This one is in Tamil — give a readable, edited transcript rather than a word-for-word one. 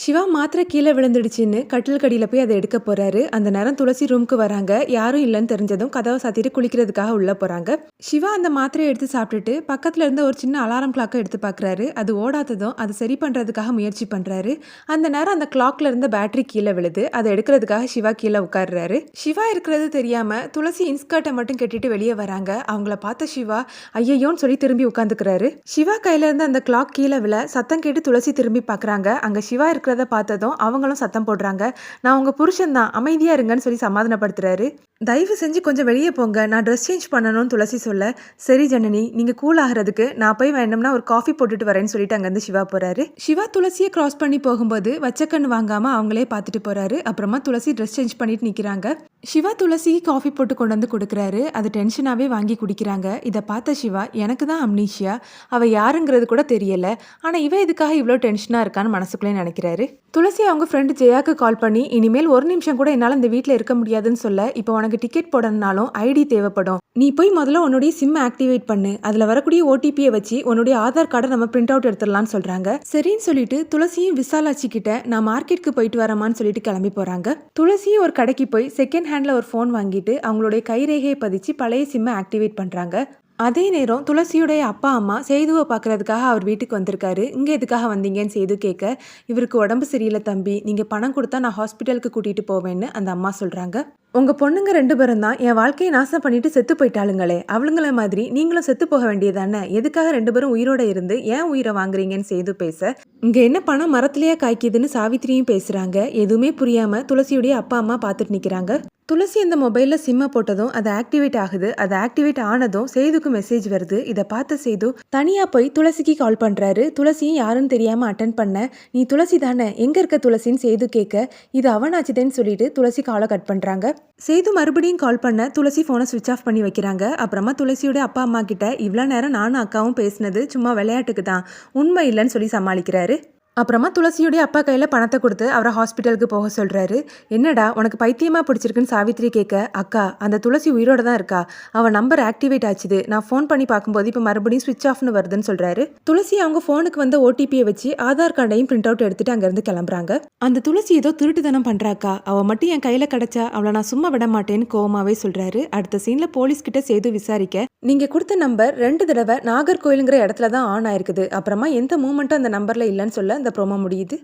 சிவா மாத்திரை கீழே விழுந்துடுச்சுன்னு கட்டில் கடியில் போய் அதை எடுக்க போறாரு. அந்த நேரம் துளசி ரூமுக்கு வராங்க. யாரும் இல்லைன்னு தெரிஞ்சதும் கதவை சாத்திட்டு குளிக்கிறதுக்காக உள்ள போறாங்க. சிவா அந்த மாத்திரையை எடுத்து சாப்பிட்டுட்டு பக்கத்துல இருந்த ஒரு சின்ன அலாரம் கிளாக்கை எடுத்து பார்க்குறாரு. அது ஓடாததும் அதை சரி பண்றதுக்காக முயற்சி பண்றாரு. அந்த நேரம் அந்த கிளாக்ல இருந்த பேட்டரி கீழே விழுது. அதை எடுக்கிறதுக்காக சிவா கீழே உட்காடுறாரு. சிவா இருக்கிறது தெரியாம துளசி இன்ஸ்கர்ட்டை மட்டும் கட்டிட்டு வெளியே வராங்க. அவங்கள பார்த்த சிவா ஐயோன்னு சொல்லி திரும்பி உட்காந்துக்கிறாரு. சிவா கையில இருந்து அந்த கிளாக் கீழே விழ சத்தம் கேட்டு துளசி திரும்பி பார்க்குறாங்க. அங்க சிவா இருக்கிறத பார்த்ததும் அவங்களும் சத்தம் போடுறாங்க. நான் உங்க புருஷன் தான், அமைதியா இருங்கன்னு சொல்லி சமாதானப்படுத்துறாரு. தயவு செஞ்சு கொஞ்சம் வெளியே போங்க, நான் ட்ரெஸ் சேஞ்ச் பண்ணணும்னு துளசி சொல்ல, சரி ஜனனி நீங்க கூல் ஆகிறதுக்கு நான் போய் வேணும்னா ஒரு காஃபி போட்டுட்டு வரேன்னு சொல்லிட்டு அங்கேருந்து சிவா போறாரு. சிவா துளசியை கிராஸ் பண்ணி போகும்போது வச்சக்கண்ணு வாங்காம அவங்களே பார்த்துட்டு போறாரு. அப்புறமா துளசி ட்ரெஸ் சேஞ்ச் பண்ணிட்டு நிக்கிறாங்க. சிவா துளசிக்கு காஃபி போட்டு கொண்டு வந்து கொடுக்குறாரு. அது டென்ஷனாவே வாங்கி குடிக்கிறாங்க. இதை பார்த்த சிவா எனக்கு தான் அம்னீஷியா, அவ யாருங்கிறது கூட தெரியல, ஆனா இவ இதுக்காக இவ்வளோ டென்ஷனா இருக்கான்னு மனசுக்குள்ளே நினைக்கிறாரு. துளசி அவங்க ஃப்ரெண்டு ஜெயாக்கு கால் பண்ணி இனிமேல் ஒரு நிமிஷம் கூட என்னால் இந்த வீட்டில் இருக்க முடியாதுன்னு சொல்ல, இப்போ உனக்கு டிக்கெட் போடணும்னாலும் ஐடி தேவைப்படும், நீ போய் முதல்ல உன்னுடைய சிம் ஆக்டிவேட் பண்ணு, அதில் வரக்கூடிய ஓடிபியை வச்சு உன்னுடைய ஆதார் கார்டை நம்ம பிரிண்ட் அவுட் எடுத்துடலாம்னு சொல்றாங்க. சரின்னு சொல்லிட்டு துளசியும் விசாலாட்சி கிட்ட நான் மார்க்கெட்டுக்கு போயிட்டு வரமான்னு சொல்லிட்டு கிளம்பி போறாங்க. துளசியும் ஒரு கடைக்கு போய் செகண்ட் ஹேண்ட்ல ஒரு ஃபோன் வாங்கிட்டு அவங்களுடைய கைரேகையை பதிச்சு பழைய சிம்மை ஆக்டிவேட் பண்றாங்க. அதே நேரம் துளசியுடைய அப்பா அம்மா சேதுவை பார்க்கறதுக்காக அவர் வீட்டுக்கு வந்திருக்காரு. இங்கே எதுக்காக வந்தீங்கன்னு சேது கேட்க, இவருக்கு உடம்பு சரியில்லை தம்பி, நீங்கள் பணம் கொடுத்தா நான் ஹாஸ்பிட்டலுக்கு கூட்டிகிட்டு போவேன்னு அந்த அம்மா சொல்கிறாங்க. உங்கள் பொண்ணுங்க 2 பேரும் தான் என் வாழ்க்கையை நாசம் பண்ணிட்டு செத்து போயிட்டாளுங்களே, அவளுங்கள மாதிரி நீங்களும் செத்து போக வேண்டியதானே, எதுக்காக 2 பேரும் உயிரோட இருந்து ஏன் உயிரை வாங்குறீங்கன்னு சேது பேச, இங்கே என்ன பணம் மரத்துலேயே காய்க்குதுன்னு சாவித்திரியும் பேசுகிறாங்க. எதுவுமே புரியாமல் துளசியுடைய அப்பா அம்மா பார்த்துட்டு நிற்கிறாங்க. துளசி அந்த மொபைலில் சிம்மை போட்டதும் அது ஆக்டிவேட் ஆகுது. அது ஆக்டிவேட் ஆனதும் சேதுக்கு மெசேஜ் வருது. இதை பார்த்த சேது தனியாக போய் துளசிக்கு கால் பண்ணுறாரு. துளசியும் யாருன்னு தெரியாமல் அட்டன் பண்ண, நீ துளசி தானே, எங்கே இருக்க துளசின்னு சேது கேட்க, இது அவனாச்சுதேன்னு சொல்லிட்டு துளசி காலை கட் பண்ணுறாங்க. சேது மறுபடியும் கால் பண்ண துளசி ஃபோனை சுவிட்ச் ஆஃப் பண்ணி வைக்கிறாங்க. அப்புறமா துளசியோட அப்பா அம்மா கிட்ட இவ்வளோ நேரம் நானும் அக்காவும் பேசினது சும்மா விளையாட்டுக்கு தான், உண்மை இல்லைன்னு சொல்லி சமாளிக்கிறாரு. அப்புறமா துளசியுடைய அப்பா கையில் பணத்தை கொடுத்து அவரை ஹாஸ்பிட்டலுக்கு போக சொல்கிறாரு. என்னடா உனக்கு பைத்தியமாக பிடிச்சிருக்குன்னு சாவித்திரி கேட்க, அக்கா அந்த துளசி உயிரோட தான் இருக்கா, அவன் நம்பர் ஆக்டிவேட் ஆச்சுது, நான் ஃபோன் பண்ணி பார்க்கும்போது இப்போ மறுபடியும் ஸ்விட்ச் ஆஃப்னு வருதுன்னு சொல்கிறாரு. துளசி அவங்க ஃபோனுக்கு வந்த ஓடிபியை வச்சு ஆதார் கார்டையும் பிரிண்ட் அவுட் எடுத்துட்டு அங்கேருந்து கிளம்புறாங்க. அந்த துளசி ஏதோ திருட்டுத்தனம் பண்ணுறாக்கா, அவள் மட்டும் என் கையில் கிடச்சா அவளை நான் சும்மா விட மாட்டேன்னு கோவமாவே சொல்கிறாரு. அடுத்த சீனில் போலீஸ்கிட்ட சேது விசாரிக்க, நீங்கள் கொடுத்த நம்பர் 2 தடவை நாகர்கோயிலுங்கிற இடத்துல தான் ஆன் ஆயிருக்குது, அப்புறமா எந்த மூமெண்ட்டும் அந்த நம்பரில் இல்லைன்னு சொல்ல அந்த ப்ரோமோ முடியுது.